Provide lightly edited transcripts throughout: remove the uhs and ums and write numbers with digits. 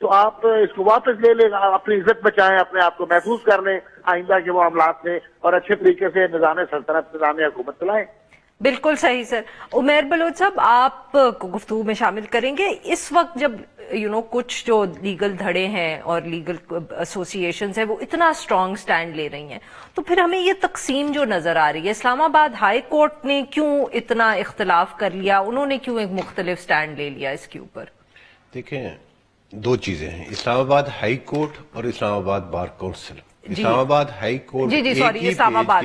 تو آپ اس کو واپس لے لیں, اپنی عزت بچائیں, اپنے آپ کو محفوظ کر لیں آئندہ کے معاملات سے, اور اچھے طریقے سے نظام سلطنت, نظام حکومت چلائیں. بالکل صحیح سر. عمیر بلوچ صاحب, آپ کو گفتگو میں شامل کریں گے. اس وقت جب کچھ جو لیگل دھڑے ہیں اور لیگل ایسوسیشنز ہیں وہ اتنا اسٹرانگ سٹینڈ لے رہی ہیں, تو پھر ہمیں یہ تقسیم جو نظر آ رہی ہے, اسلام آباد ہائی کورٹ نے کیوں اتنا اختلاف کر لیا, انہوں نے کیوں ایک مختلف سٹینڈ لے لیا اس کے اوپر؟ دیکھیں, دو چیزیں ہیں, اسلام آباد ہائی کورٹ اور اسلام آباد بار کونسل. اسلام آباد ہائی کورٹ اسلام آباد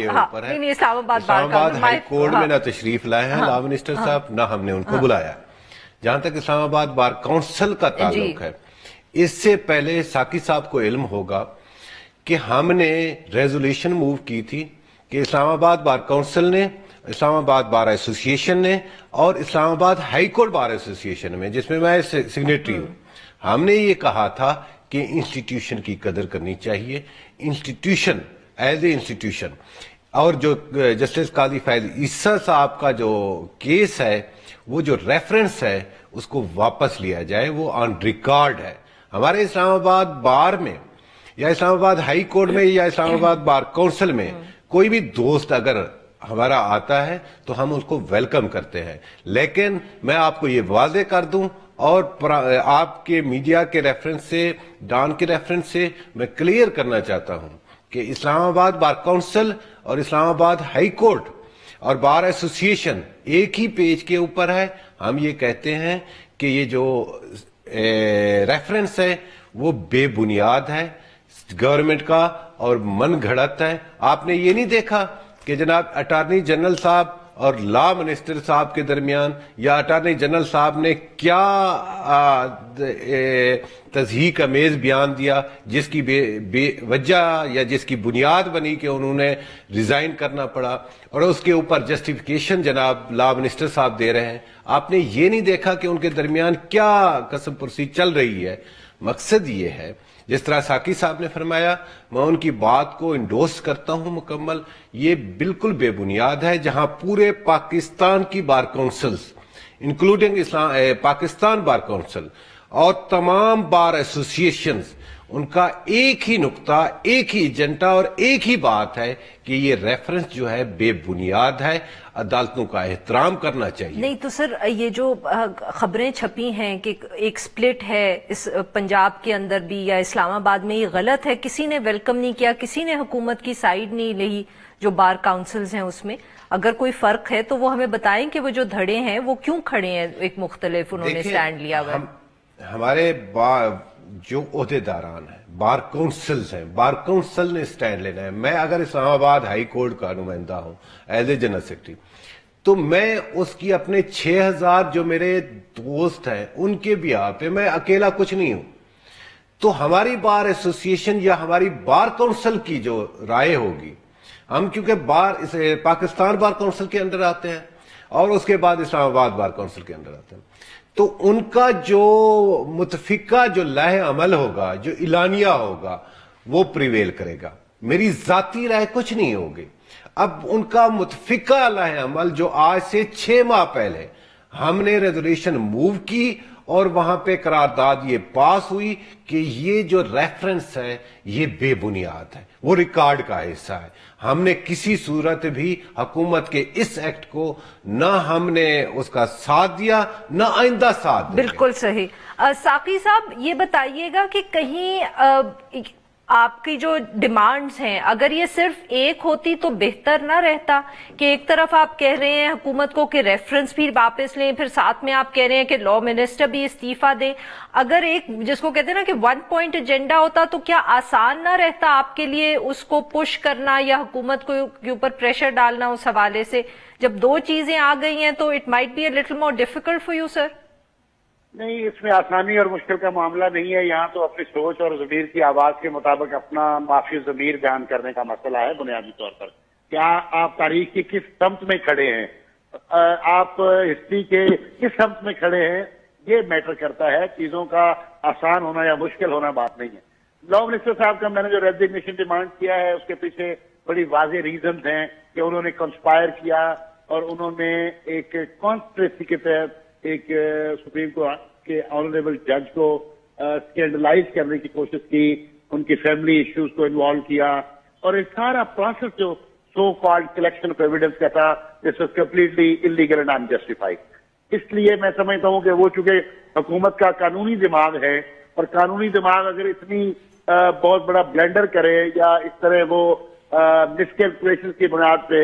ہائی کورٹ میں نہ تشریف لائے ہیں لا منسٹر صاحب, نہ ہم نے ان کو بلایا. جہاں تک اسلام آباد بار کونسل کا تعلق ہے, اس سے پہلے ساقی صاحب کو علم ہوگا کہ ہم نے ریزولوشن موو کی تھی کہ اسلام آباد بار کونسل نے, اسلام آباد بار ایسوسیشن نے اور اسلام آباد ہائی کورٹ بار ایسوسیشن میں, جس میں میں سگنیٹری ہوں, ہم نے یہ کہا تھا کہ انسٹیٹیوشن کی قدر کرنی چاہیے, انسٹیٹیوشن ایز اے انسٹیٹیوشن. اور جو جسٹس قاضی فائز عیسیٰ صاحب کا جو کیس ہے, وہ جو ریفرنس ہے اس کو واپس لیا جائے, وہ آن ریکارڈ ہے. ہمارے اسلام آباد بار میں یا اسلام آباد ہائی کورٹ میں یا اسلام آباد بار کونسل میں کوئی بھی دوست اگر ہمارا آتا ہے تو ہم اس کو ویلکم کرتے ہیں. لیکن میں آپ کو یہ واضح کر دوں, اور آپ کے میڈیا کے ریفرنس سے, ڈان کے ریفرنس سے میں کلیئر کرنا چاہتا ہوں کہ اسلام آباد بار کونسل اور اسلام آباد ہائی کورٹ اور بار ایسوسیشن ایک ہی پیج کے اوپر ہے. ہم یہ کہتے ہیں کہ یہ جو ریفرنس ہے وہ بے بنیاد ہے گورنمنٹ کا اور من گھڑت ہے. آپ نے یہ نہیں دیکھا کہ جناب اٹارنی جنرل صاحب اور لا منسٹر صاحب کے درمیان, یا اٹارنی جنرل صاحب نے کیا تضحیک امیز بیان دیا جس کی بے وجہ یا جس کی بنیاد بنی کہ انہوں نے ریزائن کرنا پڑا, اور اس کے اوپر جسٹیفیکیشن جناب لا منسٹر صاحب دے رہے ہیں. آپ نے یہ نہیں دیکھا کہ ان کے درمیان کیا قسم پرسی چل رہی ہے. مقصد یہ ہے, جس طرح ساقی صاحب نے فرمایا, میں ان کی بات کو انڈورس کرتا ہوں مکمل, یہ بالکل بے بنیاد ہے. جہاں پورے پاکستان کی bar councils including Pakistan bar council اور تمام بار ایسوسیشنز, ان کا ایک ہی نقطہ, ایک ہی ایجنڈا اور ایک ہی بات ہے کہ یہ ریفرنس جو ہے بے بنیاد ہے, عدالتوں کا احترام کرنا چاہیے. نہیں تو سر, یہ جو خبریں چھپی ہیں کہ ایک سپلٹ ہے اس پنجاب کے اندر بھی یا اسلام آباد میں, یہ غلط ہے. کسی نے ویلکم نہیں کیا, کسی نے حکومت کی سائیڈ نہیں لی. جو بار کاؤنسلز ہیں اس میں اگر کوئی فرق ہے تو وہ ہمیں بتائیں کہ وہ جو دھڑے ہیں وہ کیوں کھڑے ہیں ایک مختلف, انہوں نے سٹینڈ لیا ہوا ہے. ہمارے جو عہدے داران ہیں, بار کونسلز ہیں, بار کونسل نے سٹینڈ لینا ہے. میں اگر اسلام آباد ہائی کورٹ کا نمائندہ ہوں ایز اے جنرل سیکرٹری, تو میں اس کی اپنے 6000 جو میرے دوست ہیں ان کے بیہاف پہ, میں اکیلا کچھ نہیں ہوں. تو ہماری بار ایسوسیشن یا ہماری بار کونسل کی جو رائے ہوگی, ہم کیونکہ پاکستان بار کونسل کے اندر آتے ہیں اور اس کے بعد اسلام آباد بار کونسل کے اندر آتے ہیں, تو ان کا جو متفقہ جو لائحہ عمل ہوگا, جو اعلانیہ ہوگا, وہ پریویل کرے گا. میری ذاتی رائے کچھ نہیں ہوگی. اب ان کا متفقہ لائحہ عمل جو آج سے 6 ماہ پہلے ہم نے ریزولوشن موو کی اور وہاں پہ قرارداد یہ پاس ہوئی کہ یہ جو ریفرنس ہے یہ بے بنیاد ہے, وہ ریکارڈ کا حصہ ہے. ہم نے کسی صورت بھی حکومت کے اس ایکٹ کو نہ ہم نے اس کا ساتھ دیا نہ آئندہ ساتھ دیا. بالکل صحیح. ساقی صاحب یہ بتائیے گا کہ کہیں آپ کی جو ڈیمانڈز ہیں اگر یہ صرف ایک ہوتی تو بہتر نہ رہتا, کہ ایک طرف آپ کہہ رہے ہیں حکومت کو کہ ریفرنس بھی واپس لیں, پھر ساتھ میں آپ کہہ رہے ہیں کہ لا منسٹر بھی استعفیٰ دیں. اگر ایک جس کو کہتے ہیں نا کہ 1 پوائنٹ ایجنڈا ہوتا تو کیا آسان نہ رہتا آپ کے لیے اس کو پش کرنا یا حکومت کو کے اوپر پریشر ڈالنا اس حوالے سے؟ جب 2 چیزیں آ گئی ہیں تو it might be a little more difficult for you sir. نہیں, اس میں آسانی اور مشکل کا معاملہ نہیں ہے. یہاں تو اپنی سوچ اور ضمیر کی آواز کے مطابق اپنا معافی ضمیر بیان کرنے کا مسئلہ ہے بنیادی طور پر. کیا آپ تاریخ کی کس سمت میں کھڑے ہیں, آپ ہسٹری کے کس سمت میں کھڑے ہیں, یہ میٹر کرتا ہے. چیزوں کا آسان ہونا یا مشکل ہونا بات نہیں ہے. لا منسٹر صاحب کا میں نے جو ریزگنیشن ڈیمانڈ کیا ہے اس کے پیچھے بڑی واضح ریزنز ہیں کہ انہوں نے کنسپائر کیا اور انہوں نے ایک کانسپریسی کے تحت ایک سپریم کورٹ کے آنریبل جج کو اسکینڈلائز کرنے کی کوشش کی, ان کی فیملی ایشوز کو انوالو کیا, اور یہ سارا پروسیس جو so called collection of evidence کا تھا, this was completely illegal and unjustified. اس لیے میں سمجھتا ہوں کہ وہ چونکہ حکومت کا قانونی دماغ ہے, اور قانونی دماغ اگر اتنی بہت بڑا بلینڈر کرے یا اس طرح وہ مس کیلکولیشن کی بنیاد پہ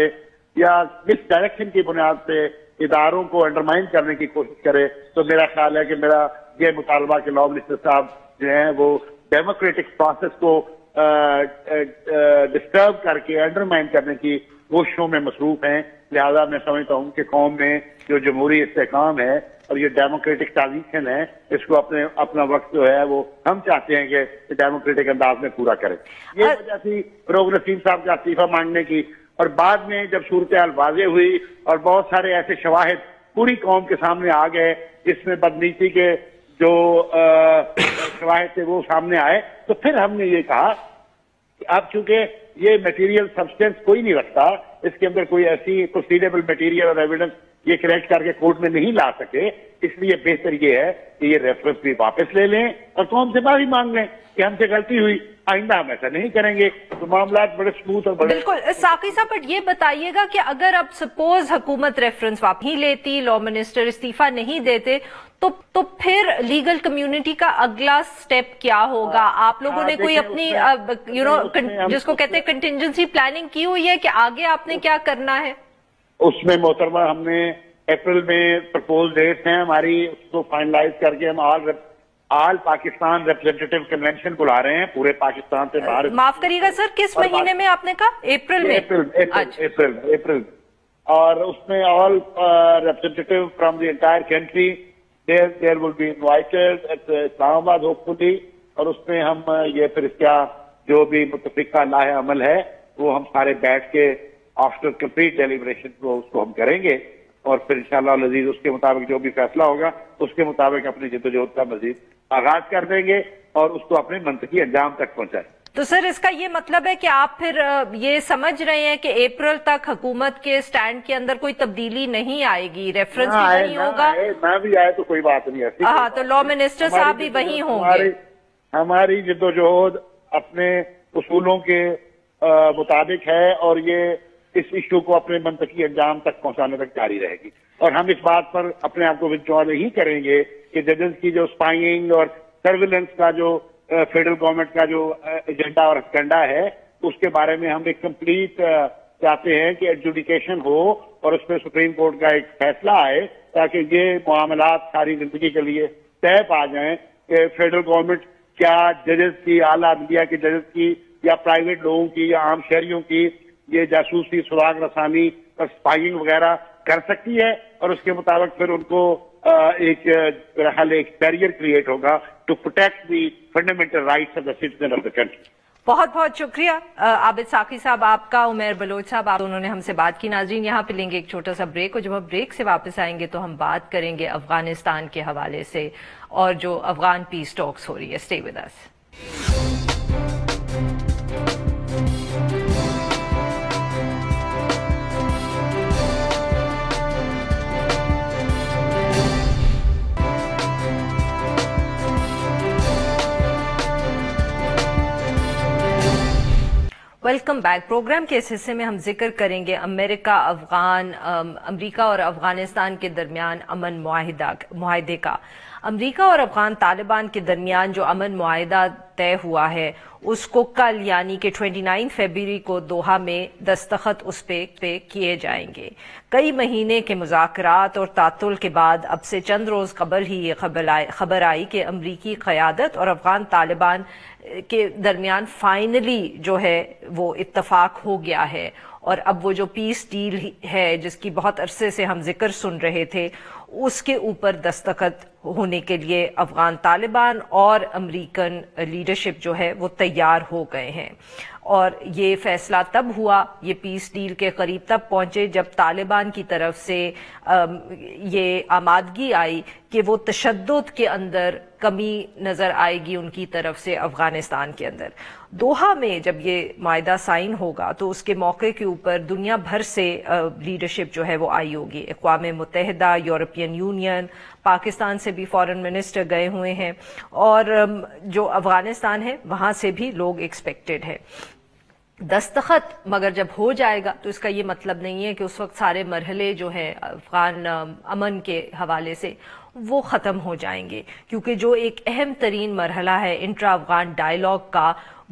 یا مس ڈائریکشن کی بنیاد پہ اداروں کو انڈرمائن کرنے کی کوشش کرے, تو میرا خیال ہے کہ میرا یہ مطالبہ کہ لا منسٹر صاحب جو ہیں وہ ڈیموکریٹک پروسیس کو ڈسٹرب کر کے انڈرمائن کرنے کی کوششوں میں مصروف ہیں. لہذا میں سمجھتا ہوں کہ قوم میں جو جمہوری استحکام ہے اور یہ ڈیموکریٹک ٹرانزیشن ہے, اس کو اپنا وقت جو ہے وہ ہم چاہتے ہیں کہ ڈیموکریٹک انداز میں پورا کریں. یہ وجہ تھی فروغ نسیم صاحب کا استعفیٰ مانگنے کی, اور بعد میں جب صورتحال واضح ہوئی اور بہت سارے ایسے شواہد پوری قوم کے سامنے آ گئے جس میں بدنیتی کے جو شواہد تھے وہ سامنے آئے, تو پھر ہم نے یہ کہا کہ اب چونکہ یہ میٹیریل سبسٹینس کوئی نہیں رکھتا, اس کے اندر کوئی ایسی پروسیڈیبل میٹیریل اور ایویڈنس یہ کریکٹ کر کے کورٹ میں نہیں لا سکے, اس لیے بہتر یہ ہے کہ یہ ریفرنس بھی واپس لے لیں اور قوم سے معافی مانگ لیں کہ ہم سے غلطی ہوئی, آئندہ ہم ایسا نہیں کریں گے. تو معاملات بڑے سموتھ اور بڑے. بالکل ساقی صاحب, بٹ یہ بتائیے گا کہ اگر اب سپوز حکومت ریفرنس واپس ہی لیتی, لا منسٹر استعفیٰ نہیں دیتے, تو پھر لیگل کمیونٹی کا اگلا سٹیپ کیا ہوگا؟ آپ لوگوں نے کوئی اپنی جس کو کہتے ہیں کنٹینجنسی پلاننگ کی ہوئی ہے کہ آگے آپ نے کیا کرنا ہے؟ اس میں محترمہ ہم نے اپریل میں پرپوز ڈیٹس ہیں ہماری, اس کو فائنلائز کر کے ہم آل پاکستان ریپرزینٹیٹیو کنونشن بلا رہے ہیں پورے پاکستان سے باہر. معاف کریے گا سر, کس مہینے میں آپ نے کہا؟ اپریل میں. اپریل, اور اس میں all representative from the entire country there will be invited at Islamabad hopefully, اور اس میں ہم یہ پھر اس کا جو بھی متفقہ لاہ عمل ہے وہ ہم سارے بیٹھ کے آفٹر کمپلیٹ ڈیلیبریشن کو اس کو ہم کریں گے, اور پھر انشاءاللہ العزیز اس کے مطابق جو بھی فیصلہ ہوگا اس کے مطابق اپنی جدوجہد کا مزید آغاز کر دیں گے اور اس کو اپنے منطقی انجام تک پہنچائیں. تو سر اس کا یہ مطلب ہے کہ آپ پھر یہ سمجھ رہے ہیں کہ اپریل تک حکومت کے سٹینڈ کے اندر کوئی تبدیلی نہیں آئے گی, ریفرنس بھی نہیں ہوگا؟ نہ بھی آئے تو کوئی بات نہیں ہے. ہاں, تو لا منسٹر صاحب بھی وہی ہوں گے. ہماری جدوجہد اپنے اصولوں کے مطابق ہے, اور یہ اس ایشو کو اپنے منطقی انجام تک پہنچانے تک جاری رہے گی, اور ہم اس بات پر اپنے آپ کو وتھڈرا نہیں کریں گے کہ ججز کی جو اسپائنگ اور سرویلنس کا جو فیڈرل گورنمنٹ کا جو ایجنڈا اور اسٹینڈا ہے اس کے بارے میں ہم ایک کمپلیٹ چاہتے ہیں کہ ایڈجوڈیکیشن ہو اور اس میں سپریم کورٹ کا ایک فیصلہ آئے, تاکہ یہ معاملات ساری زندگی کے لیے طے پا جائیں کہ فیڈرل گورنمنٹ کیا ججز کی, اعلیٰ عدلیہ کے ججز کی یا پرائیویٹ لوگوں کی یا عام شہریوں کی یہ جاسوسی, سراغ رسانی اور اسپائنگ وغیرہ کر سکتی ہے, اور اس کے مطابق پھر ان کو ایک بیریئر کریٹ ہوگا to protect the fundamental rights of the citizen of the country. بہت بہت شکریہ عابد ساقی صاحب آپ کا, عمیر بلوچ صاحب, آپ دونوں نے ہم سے بات کی. ناظرین, یہاں پہ لیں گے ایک چھوٹا سا بریک, اور جب ہم بریک سے واپس آئیں گے تو ہم بات کریں گے افغانستان کے حوالے سے اور جو افغان پیس ٹاکس ہو رہی ہے. Stay with us. Welcome back. Programme کے اس حصے میں ہم ذکر کریں گے امریکہ اور افغانستان کے درمیان امن معاہدے کا. امریکہ اور افغان طالبان کے درمیان جو امن معاہدہ طے ہوا ہے اس کو کل یعنی کہ 29 فروری کو دوحہ میں دستخط اس پہ کیے جائیں گے. کئی مہینے کے مذاکرات اور تعطل کے بعد اب سے چند روز قبل ہی یہ خبر آئی کہ امریکی قیادت اور افغان طالبان کے درمیان فائنلی جو ہے وہ اتفاق ہو گیا ہے, اور اب وہ جو پیس ڈیل ہے جس کی بہت عرصے سے ہم ذکر سن رہے تھے اس کے اوپر دستخط ہونے کے لیے افغان طالبان اور امریکن لیڈرشپ جو ہے وہ تیار ہو گئے ہیں. اور یہ فیصلہ تب ہوا, یہ پیس ڈیل کے قریب تب پہنچے جب طالبان کی طرف سے یہ آمادگی آئی کہ وہ تشدد کے اندر کمی نظر آئے گی ان کی طرف سے افغانستان کے اندر. دوحہ میں جب یہ معاہدہ سائن ہوگا تو اس کے موقع کے اوپر دنیا بھر سے لیڈرشپ جو ہے وہ آئی ہوگی. اقوام متحدہ، یورپین یونین، پاکستان سے بھی فارن منسٹر گئے ہوئے ہیں، اور جو افغانستان ہے وہاں سے بھی لوگ ایکسپیکٹڈ ہے. دستخط مگر جب ہو جائے گا تو اس کا یہ مطلب نہیں ہے کہ اس وقت سارے مرحلے جو ہیں افغان امن کے حوالے سے وہ ختم ہو جائیں گے، کیونکہ جو ایک اہم ترین مرحلہ ہے انٹرا افغان ڈائیلاگ کا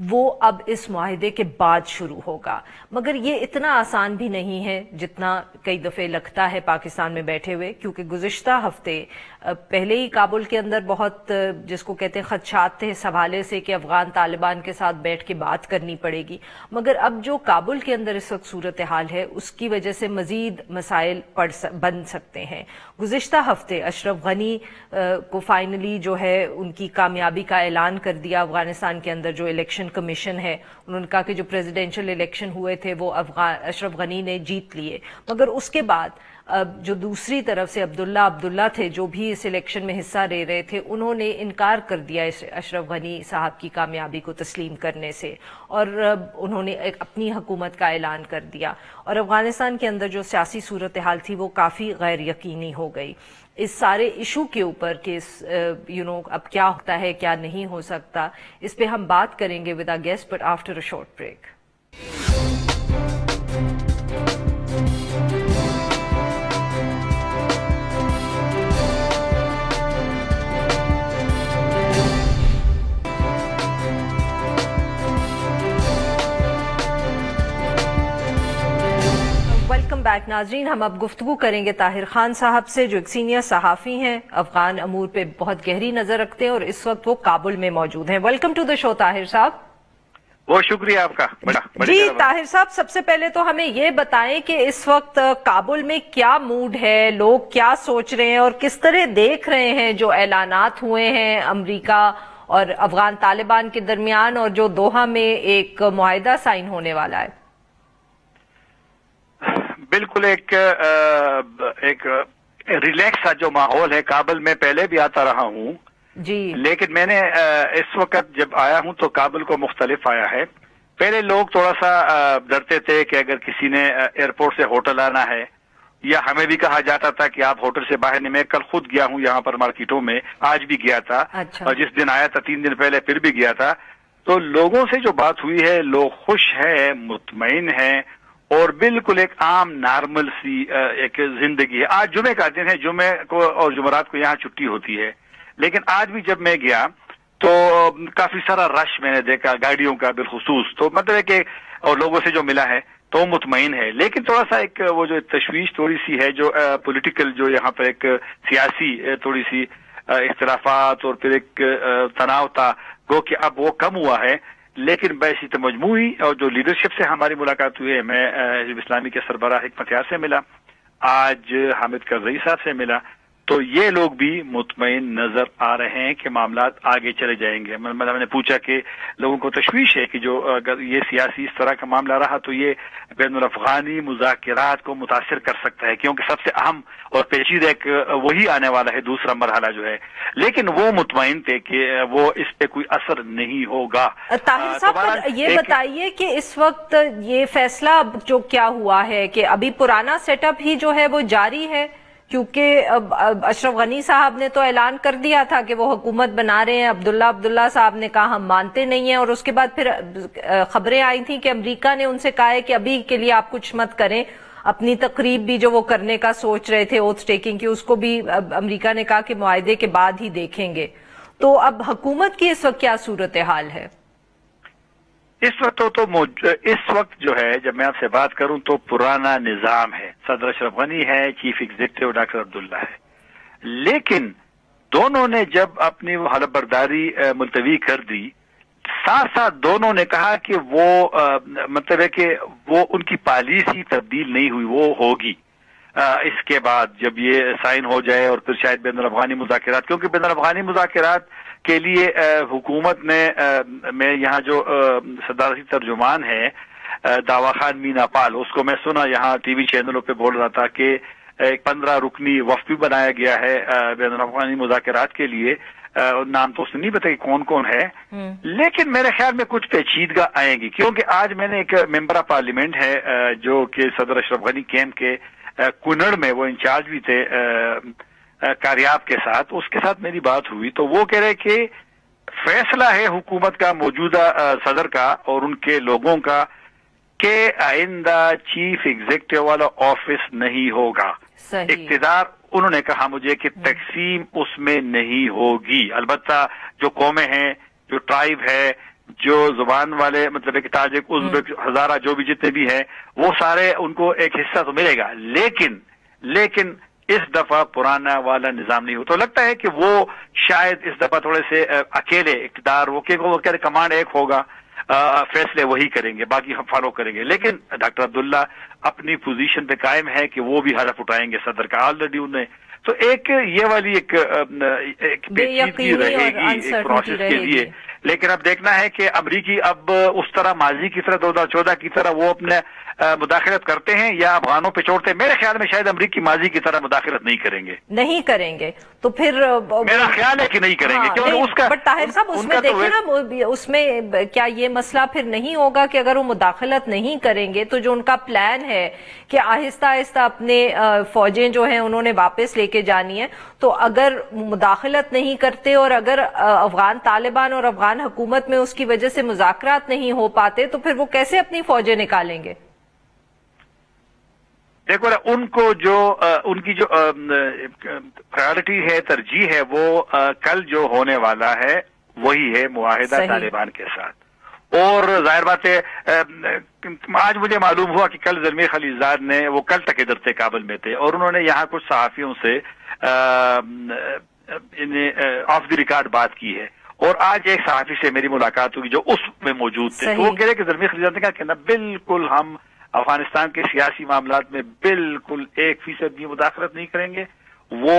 وہ اب اس معاہدے کے بعد شروع ہوگا. مگر یہ اتنا آسان بھی نہیں ہے جتنا کئی دفعے لگتا ہے پاکستان میں بیٹھے ہوئے، کیونکہ گزشتہ ہفتے پہلے ہی کابل کے اندر بہت جس کو کہتے ہیں خدشات تھے اس حوالے سے کہ افغان طالبان کے ساتھ بیٹھ کے بات کرنی پڑے گی. مگر اب جو کابل کے اندر اس وقت صورتحال ہے اس کی وجہ سے مزید مسائل بن سکتے ہیں. گزشتہ ہفتے اشرف غنی کو فائنلی جو ہے ان کی کامیابی کا اعلان کر دیا افغانستان کے اندر. جو الیکشن کمیشن ہے انہوں نے کہا کہ جو پریزیڈینشل الیکشن ہوئے تھے وہ اشرف غنی نے جیت لیے. مگر اس کے بعد جو دوسری طرف سے عبداللہ تھے جو بھی اس الیکشن میں حصہ لے رہے تھے، انہوں نے انکار کر دیا اشرف غنی صاحب کی کامیابی کو تسلیم کرنے سے، اور انہوں نے اپنی حکومت کا اعلان کر دیا. اور افغانستان کے اندر جو سیاسی صورتحال تھی وہ کافی غیر یقینی ہو گئی. اس سارے ایشو کے اوپر کہ اب کیا ہوتا ہے کیا نہیں ہو سکتا، اس پہ ہم بات کریں گے with a guest but after a short break. Welcome back ناظرین. ہم اب گفتگو کریں گے طاہر خان صاحب سے جو ایک سینئر صحافی ہیں، افغان امور پہ بہت گہری نظر رکھتے ہیں اور اس وقت وہ کابل میں موجود ہیں. ویلکم ٹو دا شو طاہر صاحب. بہت شکریہ آپ کا. جی طاہر صاحب، سب سے پہلے تو ہمیں یہ بتائیں کہ اس وقت کابل میں کیا موڈ ہے، لوگ کیا سوچ رہے ہیں اور کس طرح دیکھ رہے ہیں جو اعلانات ہوئے ہیں امریکہ اور افغان طالبان کے درمیان اور جو دوحہ میں ایک معاہدہ سائن ہونے والا ہے. بالکل ایک ریلیکس جو ماحول ہے کابل میں، پہلے بھی آتا رہا ہوں جی، لیکن میں نے اس وقت جب آیا ہوں تو کابل کو مختلف آیا ہے. پہلے لوگ تھوڑا سا ڈرتے تھے کہ اگر کسی نے ایئرپورٹ سے ہوٹل آنا ہے، یا ہمیں بھی کہا جاتا تھا کہ آپ ہوٹل سے باہر نہیں. میں کل خود گیا ہوں یہاں پر مارکیٹوں میں، آج بھی گیا تھا. اچھا. اور جس دن آیا تھا 3 دن پہلے پھر بھی گیا تھا. تو لوگوں سے جو بات ہوئی ہے، لوگ خوش ہیں، مطمئن ہیں، اور بالکل ایک عام نارمل سی ایک زندگی ہے. آج جمعے کا دن ہے، جمعے کو اور جمعرات کو یہاں چھٹی ہوتی ہے، لیکن آج بھی جب میں گیا تو کافی سارا رش میں نے دیکھا گاڑیوں کا بالخصوص. تو مطلب ہے کہ اور لوگوں سے جو ملا ہے تو مطمئن ہے. لیکن تھوڑا سا ایک وہ جو تشویش تھوڑی سی ہے، جو پولیٹیکل جو یہاں پر ایک سیاسی تھوڑی سی اختلافات اور پھر ایک تناؤ تھا، گو کہ اب وہ کم ہوا ہے. لیکن بیسی تو مجموعی اور جو لیڈرشپ سے ہماری ملاقات ہوئی ہے، میں حزب اسلامی کے سربراہ حکمت یار سے ملا، آج حامد کرزئی صاحب سے ملا، تو یہ لوگ بھی مطمئن نظر آ رہے ہیں کہ معاملات آگے چلے جائیں گے. میں نے پوچھا کہ لوگوں کو تشویش ہے کہ جو اگر یہ سیاسی اس طرح کا معاملہ رہا تو یہ بین الافغانی مذاکرات کو متاثر کر سکتا ہے، کیونکہ سب سے اہم اور پیچیدہ ایک وہی آنے والا ہے دوسرا مرحلہ جو ہے. لیکن وہ مطمئن تھے کہ وہ اس پہ کوئی اثر نہیں ہوگا. طاہر صاحب یہ بتائیے کہ اس وقت یہ فیصلہ جو کیا ہوا ہے کہ ابھی پرانا سیٹ اپ ہی جو ہے وہ جاری ہے، کیونکہ اشرف غنی صاحب نے تو اعلان کر دیا تھا کہ وہ حکومت بنا رہے ہیں. عبداللہ صاحب نے کہا ہم مانتے نہیں ہیں، اور اس کے بعد پھر خبریں آئی تھیں کہ امریکہ نے ان سے کہا ہے کہ ابھی کے لیے آپ کچھ مت کریں. اپنی تقریب بھی جو وہ کرنے کا سوچ رہے تھے اوتھ ٹیکنگ کی، اس کو بھی امریکہ نے کہا کہ معاہدے کے بعد ہی دیکھیں گے. تو اب حکومت کی اس وقت کیا صورتحال ہے؟ اس وقت جو ہے جب میں آپ سے بات کروں تو پرانا نظام ہے. صدر اشرف غنی ہے، چیف ایگزیکٹو ڈاکٹر عبداللہ ہے. لیکن دونوں نے جب اپنی وہ حلف برداری ملتوی کر دی، ساتھ ساتھ دونوں نے کہا کہ وہ مطلب ہے کہ وہ ان کی پالیسی تبدیل نہیں ہوئی، وہ ہوگی اس کے بعد جب یہ سائن ہو جائے، اور پھر شاید بین الافغانی مذاکرات، کیونکہ بین الافغانی مذاکرات کے لیے حکومت نے میں یہاں جو صدارتی ترجمان ہے داوا خان مینا پال، اس کو میں سنا یہاں ٹی وی چینلوں پہ بول رہا تھا کہ ایک 15 رکنی وفد بھی بنایا گیا ہے بین الاقوامی مذاکرات کے لیے. نام تو اس نے نہیں بتایا کون کون ہے, لیکن میرے خیال میں کچھ پیچیدگی آئیں گی, کیونکہ آج میں نے ایک ممبر آف پارلیمنٹ ہے جو کہ صدر اشرف غنی کیمپ کے کنڑ میں وہ انچارج بھی تھے کاریاب کے ساتھ, اس کے ساتھ میری بات ہوئی تو وہ کہہ رہے کہ فیصلہ ہے حکومت کا, موجودہ صدر کا اور ان کے لوگوں کا, کہ آئندہ چیف ایگزیکٹو والا آفس نہیں ہوگا. اقتدار انہوں نے کہا مجھے کہ تقسیم اس میں نہیں ہوگی. البتہ جو قومیں ہیں, جو ٹرائب ہے, جو زبان والے مطلب کہ تاجک, ازبک, ہزارہ جو بھی جتنے بھی ہیں وہ سارے ان کو ایک حصہ تو ملے گا, لیکن اس دفعہ پرانا والا نظام نہیں ہو. تو لگتا ہے کہ وہ شاید اس دفعہ تھوڑے سے اکیلے اقتدار وہ کہ کمانڈ ایک ہوگا, فیصلے وہی کریں گے, باقی ہم فالو کریں گے. لیکن ڈاکٹر عبداللہ اپنی پوزیشن پہ قائم ہے کہ وہ بھی حلف اٹھائیں گے صدر کا آلریڈی انہیں. تو ایک یہ والی ایک پیچیدگی رہے گی ایک پروسیس کے لیے. لیکن اب دیکھنا ہے کہ امریکی اب اس طرح ماضی کی طرح 2014 کی طرح وہ اپنے مداخلت کرتے ہیں یا افغانوں پہ چھوڑتے ہیں. میرے خیال میں شاید امریکی ماضی کی طرح مداخلت نہیں کریں گے تو پھر میرا خیال ہے کہ نہیں کریں گے, کیونکہ اس کا. بٹ طاہر صاحب اس میں دیکھیں نا, اس میں کیا یہ مسئلہ پھر نہیں ہوگا کہ اگر وہ مداخلت نہیں کریں گے تو جو ان کا پلان ہے کہ آہستہ آہستہ اپنے فوجیں جو ہیں انہوں نے واپس لے کے جانی ہے, تو اگر مداخلت نہیں کرتے اور اگر افغان طالبان اور افغان حکومت میں اس کی وجہ سے مذاکرات نہیں ہو پاتے تو پھر وہ کیسے اپنی فوجیں نکالیں گے؟ دیکھو نا, ان کو جو ان کی جو پرائرٹی ہے, ترجیح ہے, وہ کل جو ہونے والا ہے وہی ہے معاہدہ طالبان کے ساتھ. اور ظاہر بات ہے آج مجھے معلوم ہوا کہ کل زلمی خلیلزاد نے, وہ کل تک ادھر تھے کابل میں تھے, اور انہوں نے یہاں کچھ صحافیوں سے آف دی ریکارڈ بات کی ہے. اور آج ایک صحافی سے میری ملاقات ہوئی جو اس میں موجود تھے, تو وہ کہہ رہے کہ زلمی خلیلزاد نے کہا کہ بالکل ہم افغانستان کے سیاسی معاملات میں بالکل 1% بھی مداخلت نہیں کریں گے. وہ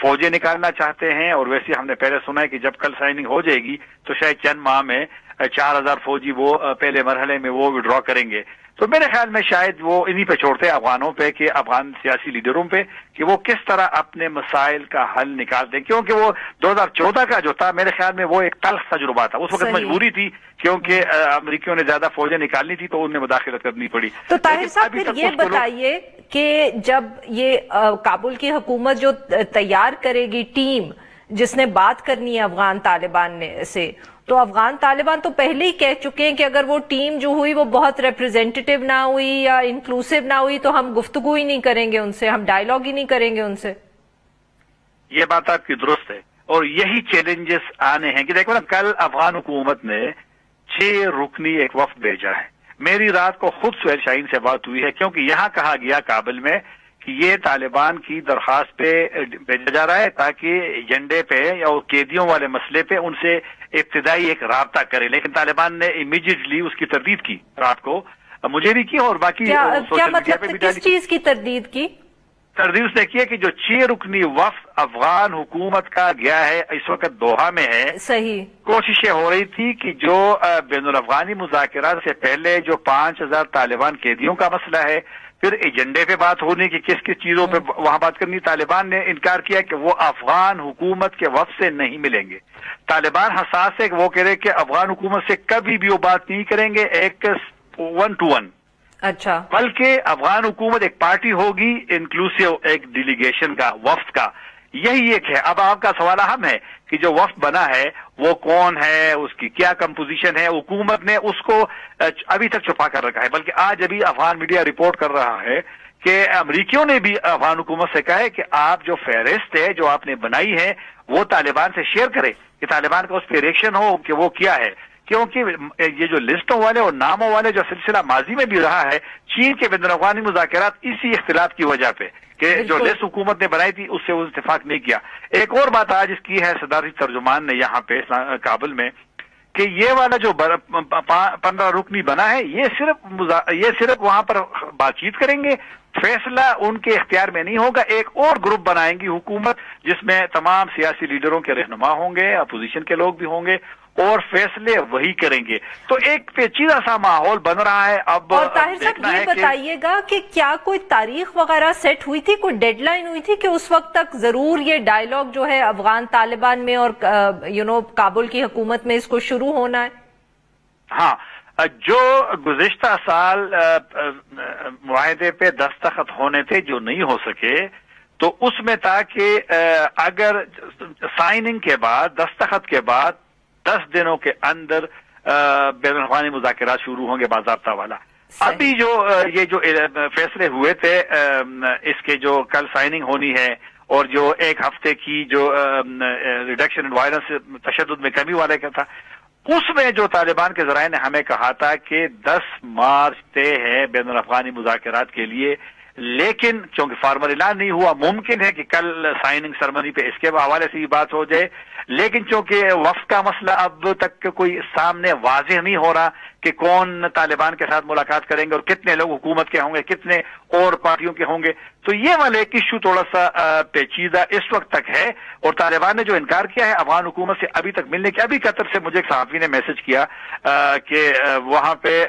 فوجیں نکالنا چاہتے ہیں, اور ویسے ہم نے پہلے سنا ہے کہ جب کل سائننگ ہو جائے گی تو شاید چند ماہ میں 4000 فوجی وہ پہلے مرحلے میں وہ وڈرا کریں گے. تو میرے خیال میں شاید وہ انہی پہ چھوڑتے ہیں, افغانوں پہ, کہ افغان سیاسی لیڈروں پہ, کہ وہ کس طرح اپنے مسائل کا حل نکالتے ہیں. کیونکہ وہ 2014 کا جو تھا میرے خیال میں وہ ایک تلخ تجربہ تھا. اس وقت مجبوری تھی کیونکہ امریکیوں نے زیادہ فوجیں نکالنی تھی تو انہیں مداخلت کرنی پڑی. تو طاہر صاحب پھر یہ بتائیے کہ جب یہ کابل کی حکومت جو تیار کرے گی ٹیم جس نے بات کرنی ہے افغان طالبان سے, تو افغان طالبان تو پہلے ہی کہہ چکے ہیں کہ اگر وہ ٹیم جو ہوئی وہ بہت ریپرزینٹیو نہ ہوئی یا انکلوسیو نہ ہوئی تو ہم گفتگو ہی نہیں کریں گے ان سے, ہم ڈائیلاگ ہی نہیں کریں گے ان سے. یہ بات آپ کی درست ہے, اور یہی چیلنجز آنے ہیں. کہ دیکھو نا, کل افغان حکومت نے 6 رکنی ایک وفد بھیجا ہے. میری رات کو خود سہیل شاہین سے بات ہوئی ہے, کیونکہ یہاں کہا گیا کابل میں کہ یہ طالبان کی درخواست پہ بھیجا جا رہا ہے تاکہ ایجنڈے پہ یا قیدیوں والے مسئلے پہ ان سے ابتدائی ایک رابطہ کرے. لیکن طالبان نے امیڈیٹلی اس کی تردید کی, رات کو مجھے بھی کی اور باقی کیا مطلب کس چیز کی تردید کی؟ تردید اس نے کی ہے کہ جو 6 رکنی وفد افغان حکومت کا گیا ہے اس وقت دوحہ میں ہے. صحیح کوششیں ہو رہی تھی کہ جو بین الافغانی مذاکرات سے پہلے جو 5000 طالبان قیدیوں کا مسئلہ ہے, پھر ایجنڈے پہ بات ہونی کہ کس کس چیزوں پہ وہاں بات کرنی. طالبان نے انکار کیا کہ وہ افغان حکومت کے وفد سے نہیں ملیں گے. طالبان حساس ہے کہ وہ کہہ رہے کہ افغان حکومت سے کبھی بھی وہ بات نہیں کریں گے ایک 1 to 1. اچھا, بلکہ افغان حکومت ایک پارٹی ہوگی, انکلوسیو ایک ڈیلیگیشن کا, وفد کا. یہی ایک ہے. اب آپ کا سوال اہم ہے کہ جو وفد بنا ہے وہ کون ہے, اس کی کیا کمپوزیشن ہے. حکومت نے اس کو ابھی تک چھپا کر رکھا ہے, بلکہ آج ابھی افغان میڈیا رپورٹ کر رہا ہے کہ امریکیوں نے بھی افغان حکومت سے کہا ہے کہ آپ جو فہرست ہے جو آپ نے بنائی ہے وہ طالبان سے شیئر کرے, کہ طالبان کا اس پہ ریئیکشن ہو کہ وہ کیا ہے. کیونکہ یہ جو لسٹوں والے اور ناموں والے جو سلسلہ ماضی میں بھی رہا ہے, چین کے بین الاقوامی مذاکرات اسی اختلاف کی وجہ پہ کہ جو لسٹ حکومت نے بنائی تھی اس سے وہ اتفاق نہیں کیا. ایک اور بات آج اس کی ہے صدارتی ترجمان نے یہاں پہ کابل میں, کہ یہ والا جو 15 رکنی بنا ہے یہ صرف وہاں پر بات چیت کریں گے, فیصلہ ان کے اختیار میں نہیں ہوگا. ایک اور گروپ بنائیں گی حکومت جس میں تمام سیاسی لیڈروں کے رہنما ہوں گے, اپوزیشن کے لوگ بھی ہوں گے. اور فیصلے وہی کریں گے. تو ایک پیچیدہ سا ماحول بن رہا ہے. اب اور طاہر صاحب یہ بتائیے گا کہ کیا کوئی تاریخ وغیرہ سیٹ ہوئی تھی, کوئی ڈیڈ لائن ہوئی تھی کہ اس وقت تک ضرور یہ ڈائیلاگ جو ہے افغان طالبان میں اور کابل کی حکومت میں اس کو شروع ہونا ہے؟ ہاں, جو گزشتہ سال معاہدے پہ دستخط ہونے تھے جو نہیں ہو سکے, تو اس میں تھا کہ اگر سائننگ کے بعد, دستخط کے بعد 10 دنوں کے اندر بین الاقوامی مذاکرات شروع ہوں گے باضابطہ والا. ابھی یہ جو فیصلے ہوئے تھے اس کے جو کل سائننگ ہونی ہے اور جو 1 ہفتے کی جو ریڈکشن ان وائلنس, تشدد میں کمی والے کا تھا, اس میں جو طالبان کے ذرائع نے ہمیں کہا تھا کہ 10 مارچ طے ہے بین الاقوامی مذاکرات کے لیے. لیکن چونکہ فارمل اعلان نہیں ہوا, ممکن ہے کہ کل سائننگ سرمنی پہ اس کے حوالے سے بھی بات ہو جائے. لیکن چونکہ وفد کا مسئلہ اب تک کوئی سامنے واضح نہیں ہو رہا کہ کون طالبان کے ساتھ ملاقات کریں گے اور کتنے لوگ حکومت کے ہوں گے, کتنے اور پارٹیوں کے ہوں گے, تو یہ والا ایک ایشو تھوڑا سا پیچیدہ اس وقت تک ہے. اور طالبان نے جو انکار کیا ہے افغان حکومت سے ابھی تک ملنے کے, ابھی قطر سے مجھے ایک صحافی نے میسج کیا کہ وہاں پہ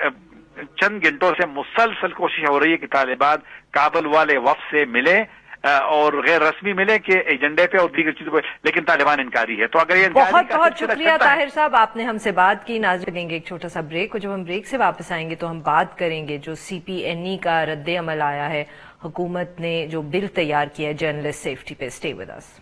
چند گھنٹوں سے مسلسل کوشش ہو رہی ہے کہ طالبان کابل والے وفد سے ملے اور غیر رسمی ملے کہ ایجنڈے پہ اور دیگر چیزوں پہ, لیکن طالبان انکاری ہے. تو اگر یہ بہت بہت شکریہ طاہر صاحب, آپ نے ہم سے بات کی. ناظرین لیں گے ایک چھوٹا سا بریک, اور جب ہم بریک سے واپس آئیں گے تو ہم بات کریں گے جو CPNE کا رد عمل آیا ہے, حکومت نے جو بل تیار کیا ہے جرنلسٹ سیفٹی پہ. Stay with us.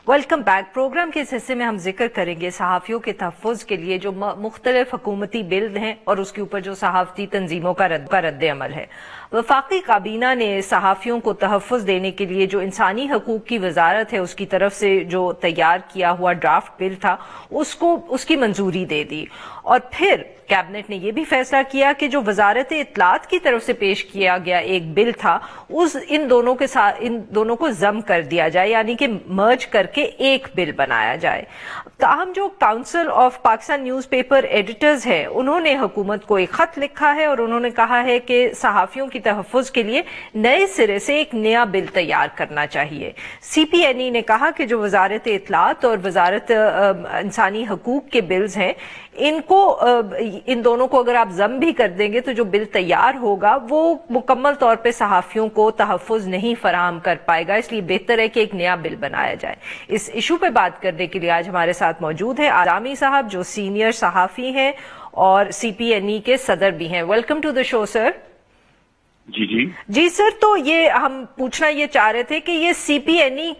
Welcome back. Programme کے اس حصے میں ہم ذکر کریں گے صحافیوں کے تحفظ کے لیے جو مختلف حکومتی بل ہیں اور اس کے اوپر جو صحافتی تنظیموں کا رد عمل ہے. وفاقی کابینہ نے صحافیوں کو تحفظ دینے کے لیے جو انسانی حقوق کی وزارت ہے اس کی طرف سے جو تیار کیا ہوا ڈرافٹ بل تھا اس کی منظوری دے دی. اور پھر کیبنٹ نے یہ بھی فیصلہ کیا کہ جو وزارت اطلاعات کی طرف سے پیش کیا گیا ایک بل تھا ان دونوں کو ضم کر دیا جائے, یعنی کہ مرج کر کے ایک بل بنایا جائے. تاہم جو council of Pakistan news paper editors ہے انہوں نے حکومت کو ایک خط لکھا ہے اور انہوں نے کہا ہے کہ صحافیوں کی تحفظ کے لیے نئے سرے سے ایک نیا بل تیار کرنا چاہیے. CPNE نے کہا کہ جو وزارت اطلاعات اور وزارت انسانی حقوق کے بلز ہیں ان دونوں کو اگر آپ ضم بھی کر دیں گے تو جو بل تیار ہوگا وہ مکمل طور پہ صحافیوں کو تحفظ نہیں فراہم کر پائے گا, اس لیے بہتر ہے کہ ایک نیا بل بنایا جائے. اس ایشو پہ بات کرنے کے لیے آج ہمارے ساتھ موجود ہیں آرامی صاحب جو سینئر صحافی ہیں اور CPNE کے صدر بھی ہیں. ویلکم ٹو دا شو سر. جی سر, تو یہ ہم پوچھنا یہ چاہ رہے تھے کہ یہ CPNE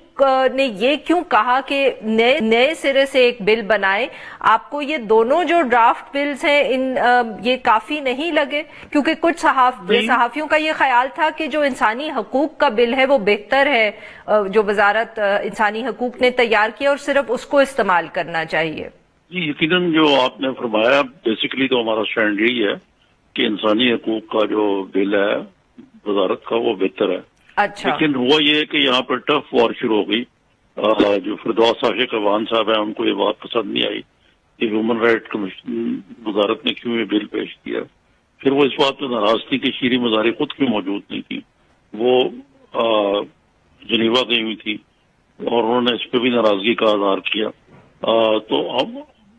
نے یہ کیوں کہا کہ نئے سرے سے ایک بل بنائے؟ آپ کو یہ دونوں جو ڈرافٹ بلز ہیں یہ کافی نہیں لگے؟ کیونکہ کچھ صحافیوں کا یہ خیال تھا کہ جو انسانی حقوق کا بل ہے وہ بہتر ہے, جو وزارت انسانی حقوق نے تیار کیا اور صرف اس کو استعمال کرنا چاہیے. جی یقیناً جو آپ نے فرمایا بیسیکلی تو ہمارا اسٹینڈ یہی ہے کہ انسانی حقوق کا جو بل ہے وزارت کا وہ بہتر ہے. اچھا. لیکن ہوا یہ ہے کہ یہاں پر ٹف وار شروع ہو گئی. جو فردوس عاشق افغان صاحب ہیں ان کو یہ بات پسند نہیں آئی کہ ہیومن رائٹ کمیشن وزارت نے کیوں یہ بل پیش کیا. پھر وہ اس بات پہ ناراض تھی کہ شیریں مزاری خود کیوں موجود نہیں تھی, وہ جنیوا گئی ہوئی تھی اور انہوں نے اس پہ بھی ناراضگی کا اظہار کیا. تو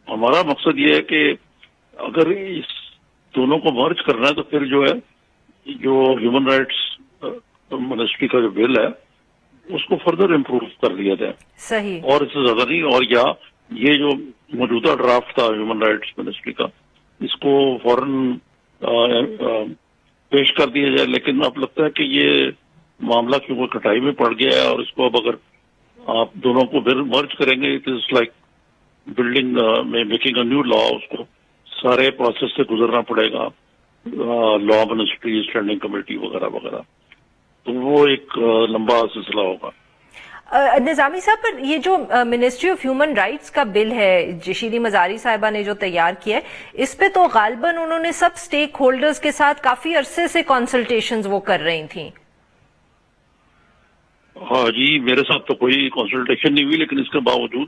ہمارا مقصد یہ ہے کہ اگر اس دونوں کو مرج کرنا ہے تو پھر جو ہے جو ہیومن رائٹس منسٹری کا جو بل ہے اس کو فردر امپروو کر دیا جائے. صحیح. اور اس سے زیادہ نہیں. اور یا یہ جو موجودہ ڈرافٹ تھا ہیومن رائٹس منسٹری کا اس کو فوراً پیش کر دیا جائے. لیکن اب لگتا ہے کہ یہ معاملہ کیونکہ کٹائی میں پڑ گیا ہے اور اس کو اب اگر آپ دونوں کو مرج کریں گے اٹ از لائک بلڈنگ میں میکنگ اے نیو لا. اس کو سارے پروسیس سے گزرنا پڑے گا, لا منسٹری, اسٹینڈنگ کمیٹی وغیرہ وغیرہ, تو وہ ایک لمبا سلسلہ ہوگا. نظامی صاحب, پر یہ جو منسٹری آف ہیومن رائٹس کا بل ہے شیریں مزاری صاحبہ نے جو تیار کیا ہے اس پہ تو غالباً انہوں نے سب سٹیک ہولڈرز کے ساتھ کافی عرصے سے کنسلٹیشنز وہ کر رہی تھیں. ہاں جی, میرے ساتھ تو کوئی کنسلٹیشن نہیں ہوئی لیکن اس کے باوجود